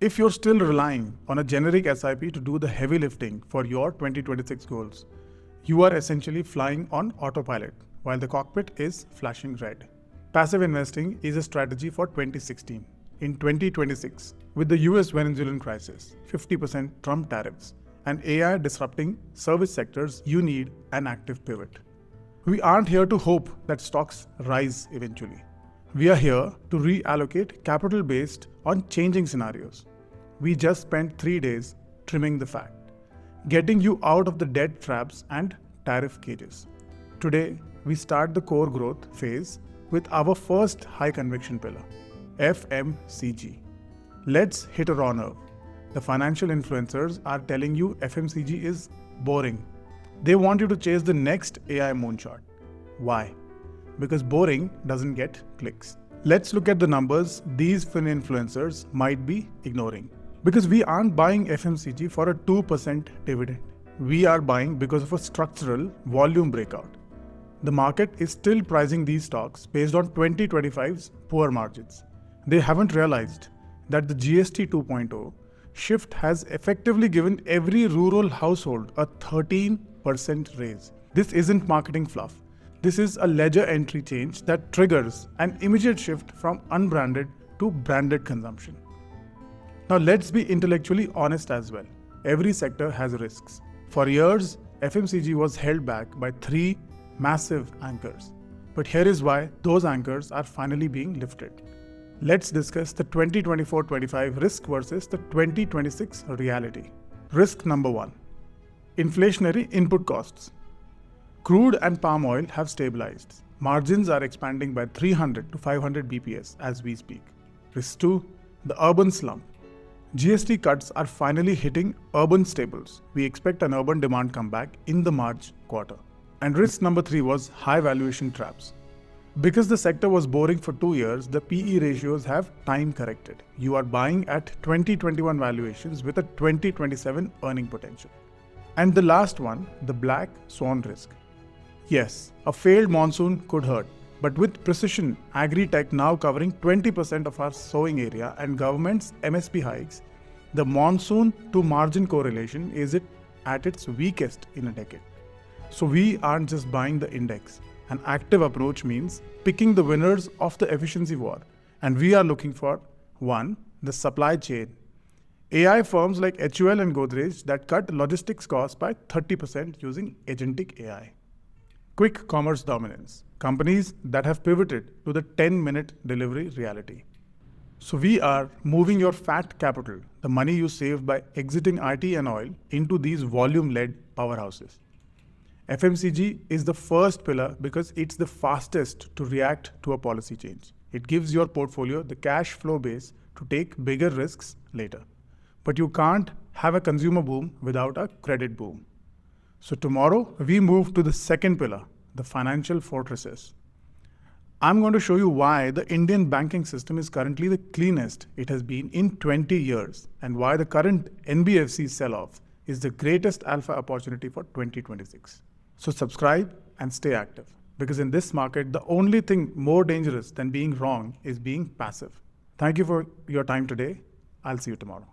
If you're still relying on a generic SIP to do the heavy lifting for your 2026 goals, you are essentially flying on autopilot while the cockpit is flashing red. Passive investing is a strategy for 2016. In 2026, with the US-Venezuelan crisis, 50% Trump tariffs, and AI disrupting service sectors, you need an active pivot. We aren't here to hope that stocks rise eventually. We are here to reallocate capital based on changing scenarios. We just spent 3 days trimming the fat, getting you out of the debt traps and tariff cages. Today, we start the core growth phase with our first high conviction pillar, FMCG. Let's hit a raw nerve. The financial influencers are telling you FMCG is boring. They want you to chase the next AI moonshot. Why? Because boring doesn't get clicks. Let's look at the numbers these fin influencers might be ignoring. Because we aren't buying FMCG for a 2% dividend. We are buying because of a structural volume breakout. The market is still pricing these stocks based on 2025's poor margins. They haven't realized that the GST 2.0 shift has effectively given every rural household a 13% raise. This isn't marketing fluff. This is a ledger entry change that triggers an immediate shift from unbranded to branded consumption. Now let's be intellectually honest as well. Every sector has risks. For years, FMCG was held back by 3 massive anchors. But here is why those anchors are finally being lifted. Let's discuss the 2024-25 risk versus the 2026 reality. Risk number 1. Inflationary input costs. Crude and palm oil have stabilized. Margins are expanding by 300 to 500 BPS as we speak. Risk 2. The urban slump. GST cuts are finally hitting urban staples. We expect an urban demand comeback in the March quarter. And risk number 3 was high valuation traps. Because the sector was boring for 2 years, the PE ratios have time corrected. You are buying at 2021 valuations with a 2027 earning potential. And the last one, the black swan risk. Yes, a failed monsoon could hurt. But with precision agri-tech now covering 20% of our sowing area and government's MSP hikes, the monsoon to margin correlation is at its weakest in a decade. So we aren't just buying the index. An active approach means picking the winners of the efficiency war. And we are looking for 1. The supply chain. AI firms like HUL and Godrej that cut logistics costs by 30% using agentic AI. Quick commerce dominance. Companies that have pivoted to the 10-minute delivery reality. So we are moving your fat capital, the money you saved by exiting IT and oil, into these volume-led powerhouses. FMCG is the first pillar because it's the fastest to react to a policy change. It gives your portfolio the cash flow base to take bigger risks later. But you can't have a consumer boom without a credit boom. So tomorrow, we move to the second pillar, the financial fortresses. I'm going to show you why the Indian banking system is currently the cleanest it has been in 20 years and why the current NBFC sell-off is the greatest alpha opportunity for 2026. So subscribe and stay active, because in this market, the only thing more dangerous than being wrong is being passive. Thank you for your time today. I'll see you tomorrow.